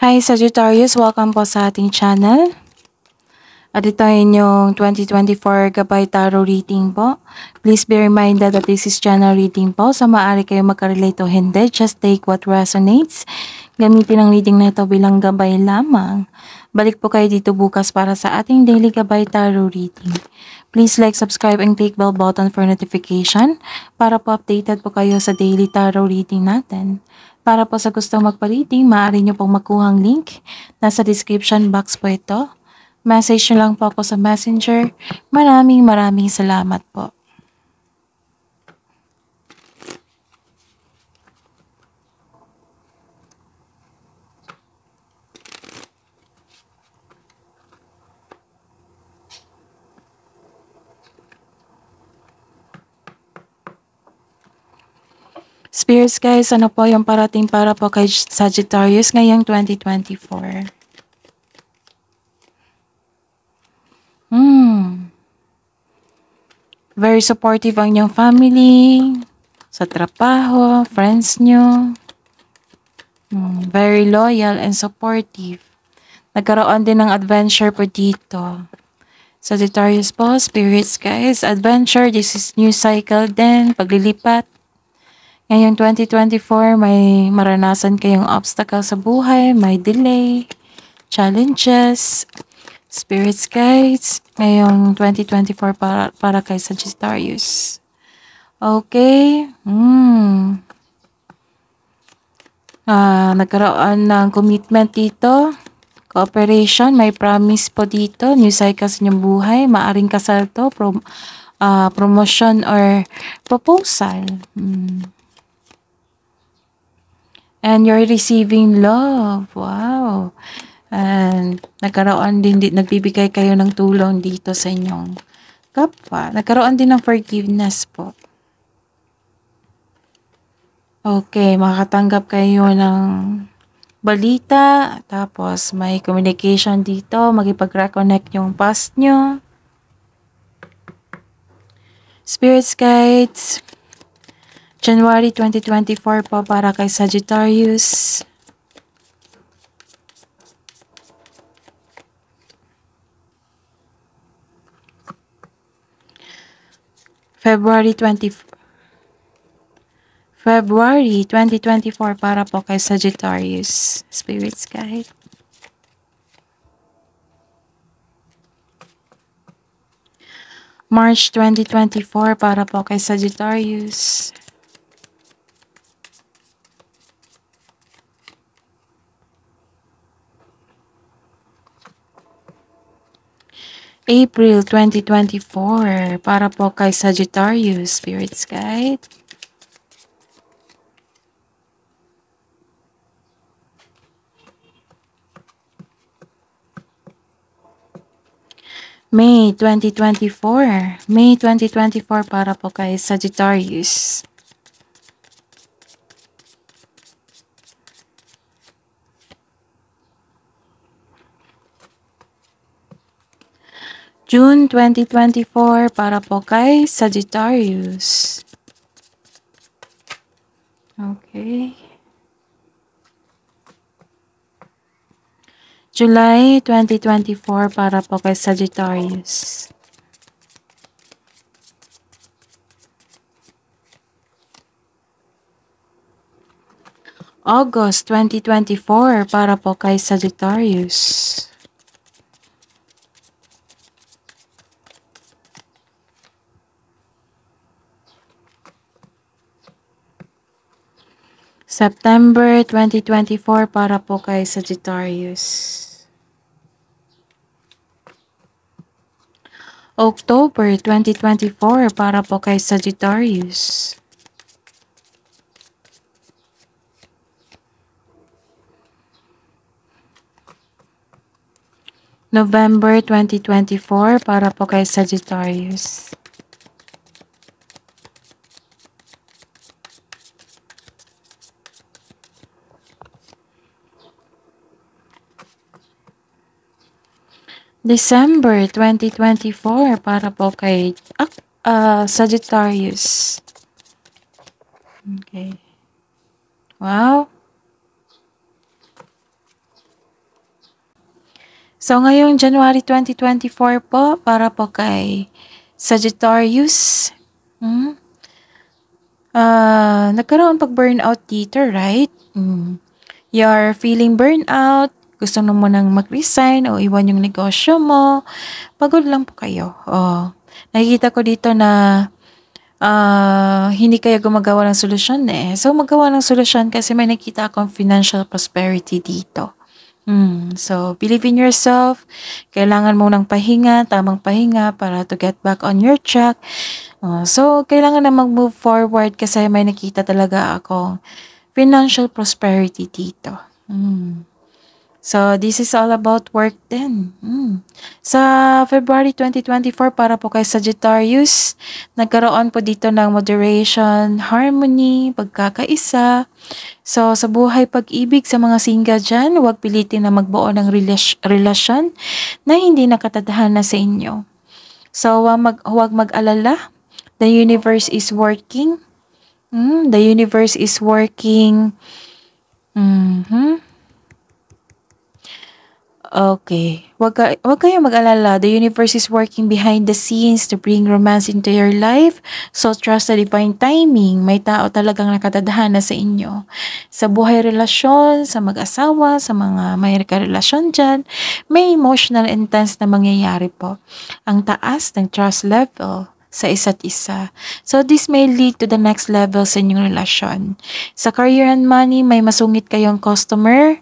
Hi Sagittarius, welcome po sa ating channel. At ito ay inyong 2024 Gabay Tarot reading po. Please be reminded that this is general reading po. So maaari kayo magka-relate o hindi. Just take what resonates. Gamitin ang reading na ito bilang gabay lamang. Balik po kayo dito bukas para sa ating daily Gabay Tarot reading. Please like, subscribe, and click bell button for notification para po updated po kayo sa daily tarot reading natin. Para po sa gustong magpa-reading, maaari nyo pong makuhang link. Nasa description box po ito. Message nyo lang po ako sa messenger. Maraming salamat po. Spirits guys, ano po yung parating para po kay Sagittarius ngayong 2024? Very supportive ang inyong family, sa trabaho, friends nyo. Very loyal and supportive. Nagkaroon din ng adventure po dito. Sagittarius po, spirits guys, adventure, this is new cycle din, paglilipat. Ngayong 2024, may maranasan kayong obstacle sa buhay, may delay, challenges. Spirits guides, ngayong 2024 para kay Sagittarius. Okay. Nagkaroon ng commitment dito. Cooperation, may promise po dito. New cycle sa inyong buhay. Maaring kasal to. Promotion or proposal. And you're receiving love. Wow. And nagbibigay kayo ng tulong dito sa inyong kapwa. Nagkaroon din ng forgiveness po. Okay, makakatanggap kayo ng balita. Tapos may communication dito. Magipag-reconnect yung past nyo. Spirits guides. January 2024 po para kay Sagittarius. February 2024 para po kay Sagittarius. Spirits guide. March 2024 para po kay Sagittarius. April 2024 para po kay Sagittarius. Spirits guide. May 2024. May 2024 para po kay Sagittarius. June 2024 para po kay Sagittarius. Okay. July 2024 para po kay Sagittarius. August 2024 para po kay Sagittarius. September 2024 para po kay Sagittarius. October 2024 para po kay Sagittarius. November 2024 para po kay Sagittarius. December 2024 para po kay Sagittarius. Okay. Wow. So, ngayong January 2024 po, para po kay Sagittarius. Nagkaroon pag-burnout dito, right? You're feeling burnout, gusto mo nang mag-resign o iwan yung negosyo mo. Pagod lang po kayo. Nakikita ko dito na hindi kayo gumagawa ng solusyon eh. So, magawa ng solusyon kasi may nakita akong financial prosperity dito. So, believe in yourself. Kailangan mo ng pahinga, tamang pahinga para to get back on your track. So, kailangan na mag-move forward kasi may nakita talaga akong financial prosperity dito. So, this is all about work din. Sa February 2024, para po kay Sagittarius, nagkaroon po dito ng moderation, harmony, pagkakaisa. So, sa buhay pag-ibig sa mga single dyan, huwag pilitin na magbuo ng relasyon na hindi nakatadhana sa inyo. So, huwag mag-alala. The universe is working. The universe is working. Okay. Huwag kayong mag-alala. The universe is working behind the scenes to bring romance into your life. So, trust the divine timing. May tao talagang nakatadhana sa inyo. Sa buhay relasyon, sa mag-asawa, sa mga may relasyon dyan, may emotional intense na mangyayari po. Ang taas ng trust level sa isa't isa. So, this may lead to the next level sa inyong relasyon. Sa career and money, may masungit kayong customer.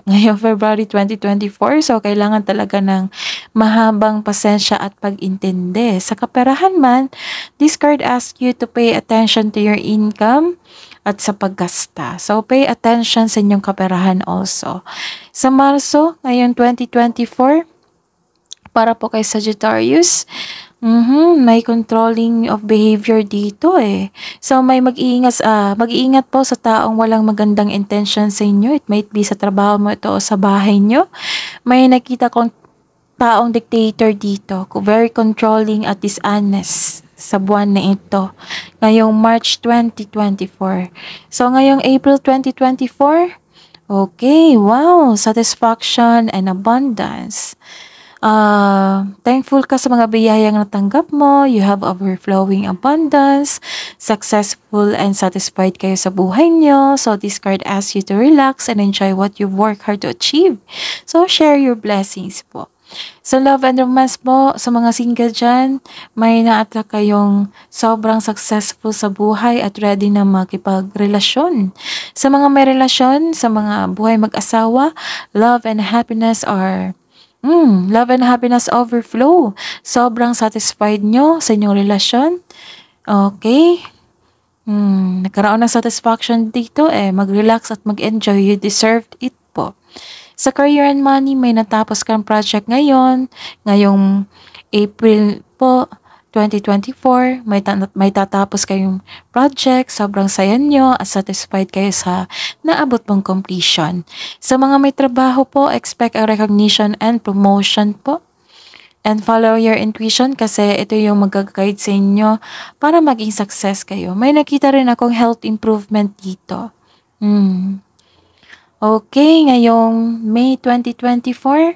Ngayong February 2024, so kailangan talaga ng mahabang pasensya at pag-intindi. Sa kaperahan man, this card asks you to pay attention to your income at sa paggasta. So, pay attention sa inyong kaperahan also. Sa Marso, ngayong 2024, para po kay Sagittarius, may controlling of behavior dito eh. So, may mag-iingat po sa taong walang magandang intention sa inyo. It might be sa trabaho mo ito o sa bahay nyo. May nakita kong taong dictator dito. Very controlling at dishonest sa buwan na ito. Ngayong March 2024. So, ngayong April 2024, okay, wow, satisfaction and abundance. Thankful ka sa mga biyayang natanggap mo. You have overflowing abundance. Successful and satisfied kayo sa buhay nyo. So, this card asks you to relax and enjoy what you've worked hard to achieve. So, share your blessings po. Sa love and romance po, sa mga single dyan, may na-attract kayong sobrang successful sa buhay at ready na makipagrelasyon. Sa mga may relasyon, sa mga buhay mag-asawa, love and happiness overflow. Sobrang satisfied nyo sa inyong relasyon. Okay. Nagkaroon ng satisfaction dito mag-relax at mag-enjoy. You deserved it po. Sa career and money, may natapos kang project ngayong April po, 2024, may tatapos kayong project, sobrang saya nyo at satisfied kayo sa naabot mong completion. Sa mga may trabaho po, expect a recognition and promotion po. And follow your intuition kasi ito yung mag-guide sa inyo para maging success kayo. May nakita rin akong health improvement dito. Okay, ngayong May 2024.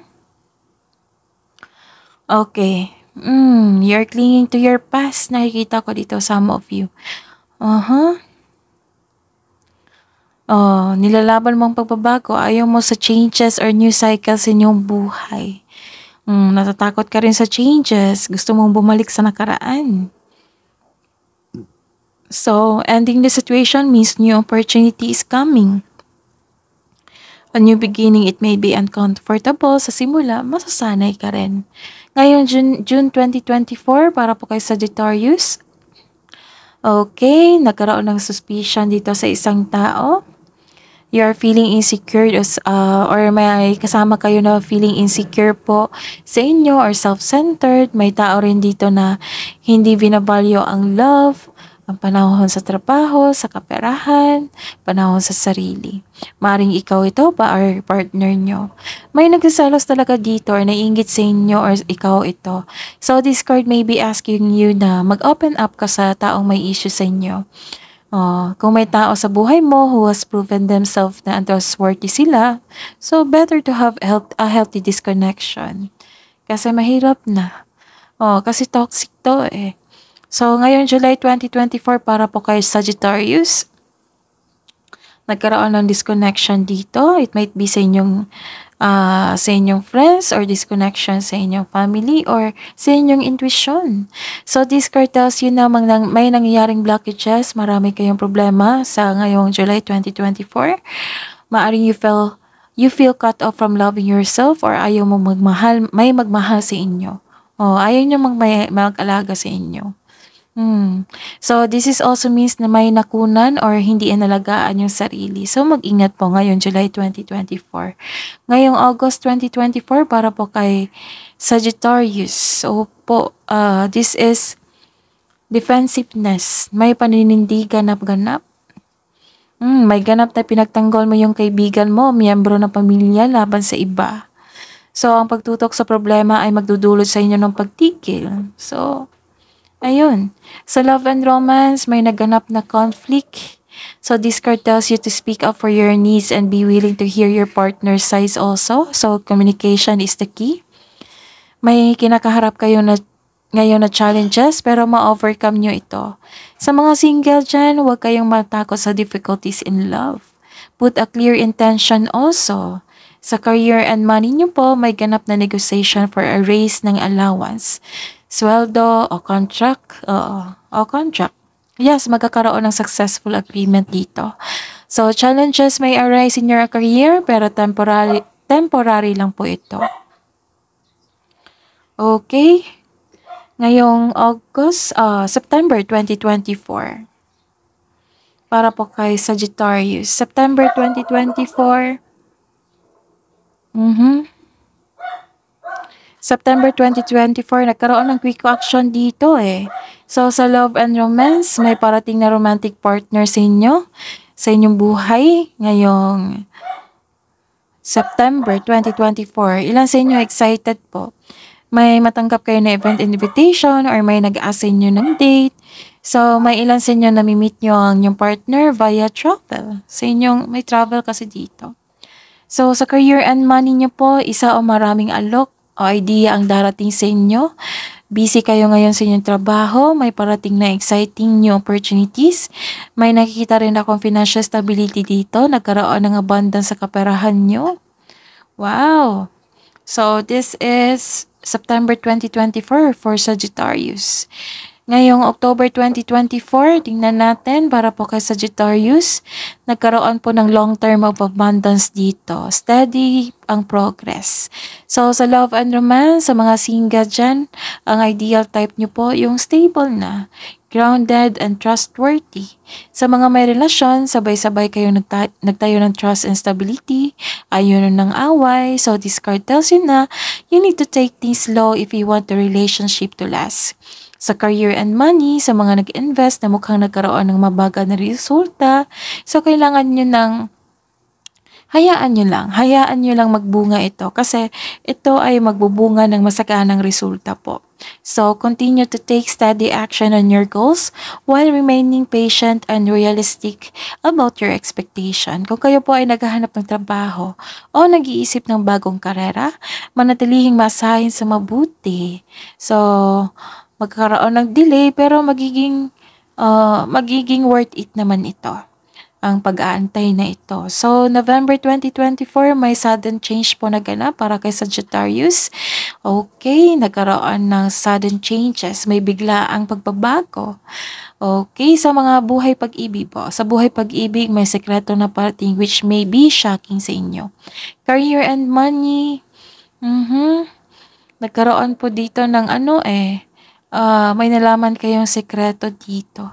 Okay. You're clinging to your past. Nakikita ko dito, some of you. Nilalaban mo ang pagbabago. Ayaw mo sa changes or new cycles sa inyong buhay. Natatakot ka rin sa changes. Gusto mong bumalik sa nakaraan. So, ending the situation means new opportunity is coming. A new beginning, it may be uncomfortable. Sa simula, masasanay ka rin. Ngayon, June 2024, para po kay Sagittarius. Okay, nagkaroon ng suspicion dito sa isang tao. You are feeling insecure or may kasama kayo na feeling insecure po sa inyo or self-centered. May tao rin dito na hindi binavalue ang love, ang panahon sa trabaho, sa kaperahan, panahon sa sarili. Maring ikaw ito ba or partner nyo? May nagsasalos talaga dito or naiinggit sa inyo or ikaw ito. So this card may be asking you na mag-open up ka sa taong may issue sa inyo. Kung may tao sa buhay mo who has proven themselves na untrustworthy sila, so better to have a healthy disconnection. Kasi mahirap na. Kasi toxic to eh. So, ngayon July 2024 para po kay Sagittarius, nagkaroon ng disconnection dito. It might be sa inyong friends or disconnection sa inyong family or sa inyong intuition. So, this card tells you na may nangyayaring blockages, marami kayong problema sa ngayong July 2024. Maaring you feel cut off from loving yourself or ayaw mo may magmahal sa inyo. Ayaw nyo mag-alaga sa inyo. So, this is also means na may nakunan or hindi inalagaan yung sarili. So, mag-ingat po ngayon, July 2024. Ngayong August 2024, para po kay Sagittarius. So, this is defensiveness. May paninindi ganap-ganap. May ganap na pinagtanggol mo yung kaibigan mo, miyembro ng pamilya laban sa iba. So, ang pagtutok sa problema ay magdudulot sa inyo ng pagtigil. So, ayun. Sa love and romance, may naganap na conflict. So, this card tells you to speak up for your needs and be willing to hear your partner's sides also. So, communication is the key. May kinakaharap kayo ngayon na challenges, pero ma-overcome nyo ito. Sa mga single dyan, huwag kayong matakot sa difficulties in love. Put a clear intention also. Sa career and money nyo po, may ganap na negotiation for a raise ng allowance. Sweldo o contract. Contract. Yes, magkakaroon ng successful agreement dito. So, challenges may arise in your career, pero temporary lang po ito. Okay. Ngayong September 2024. Para po kay Sagittarius. September 2024. September 2024, nagkaroon ng quick action dito eh. So, sa love and romance, may parating na romantic partner sa inyong buhay ngayong September 2024. Ilan sa inyo excited po? May matanggap kayo na event invitation or may nag-ask sa inyo ng date. So, may ilan sa inyo nami-meet nyo ang inyong partner via travel. May travel kasi dito. So, sa career and money nyo po, isa o maraming alok o idea ang darating sa inyo. Busy kayo ngayon sa inyong trabaho, may parating na exciting new opportunities. May nakikita rin akong financial stability dito, nagkaroon ng abundance sa kaperahan nyo. Wow! So, this is September 2024 for Sagittarius. Ngayong October 2024, tingnan natin para po kay Sagittarius, nagkaroon po ng long term of abundance dito. Steady ang progress. So, sa love and romance, sa mga single dyan, ang ideal type nyo po yung stable na, grounded and trustworthy. Sa mga may relasyon, sabay-sabay kayo nagtayo ng trust and stability, ayaw ng away. So, this card tells you na you need to take things slow if you want the relationship to last. Sa career and money, sa mga nag-invest na mukhang nagkaroon ng mabagal na resulta, so kailangan nyo hayaan nyo lang magbunga ito kasi ito ay magbubunga ng masaganang resulta po. So, continue to take steady action on your goals while remaining patient and realistic about your expectation. Kung kayo po ay naghahanap ng trabaho o nag-iisip ng bagong karera, manatilihing masahin sa mabuti. So, magkakaroon ng delay pero magiging worth it naman ito. Ang pag-aantay na ito. So, November 2024, may sudden change po naganap para kay Sagittarius. Okay, nagkaroon ng sudden changes. May bigla ang pagbabago. Okay, sa mga buhay pag-ibig po. Sa buhay pag-ibig, may sekreto na parating which may be shocking sa inyo. Career and money. Nagkaroon po dito ng may nalaman kayong sekreto dito.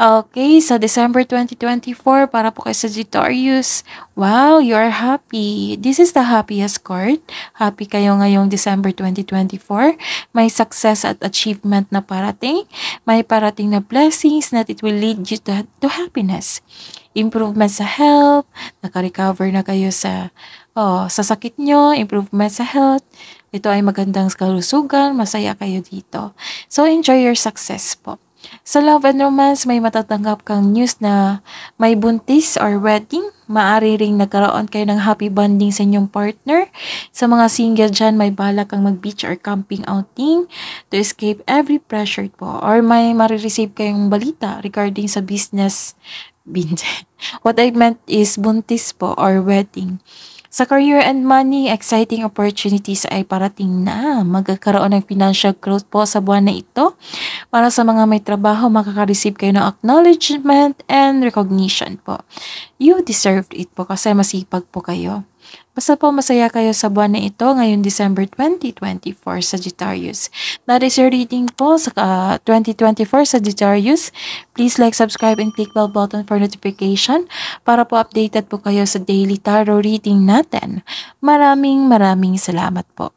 Okay, sa December 2024, para po kay Sagittarius, wow, you are happy. This is the happiest card. Happy kayo ngayong December 2024. May success at achievement na parating. May parating na blessings that it will lead you to happiness. Improvement sa health, naka-recover na kayo sa sakit nyo, improvement sa health. Ito ay magandang kalusugan, masaya kayo dito. So, enjoy your success po. Sa love and romance, may matatanggap kang news na may buntis or wedding. Maari ring nagkaroon kayo ng happy bonding sa inyong partner. Sa mga single dyan, may balak kang mag-beach or camping outing to escape every pressure po. Or may marireceive kayong balita regarding sa business. What I meant is buntis po or wedding. Sa career and money, exciting opportunities ay parating na. Magkakaroon ng financial growth po sa buwan na ito. Para sa mga may trabaho, makaka-receive kayo ng acknowledgement and recognition po. You deserved it po kasi masipag po kayo. Basta po masaya kayo sa buwan na ito ngayong December 2024 Sagittarius. That is your reading po sa 2024 Sagittarius. Please like, subscribe, and click bell button for notification para po updated po kayo sa daily tarot reading natin. Maraming salamat po.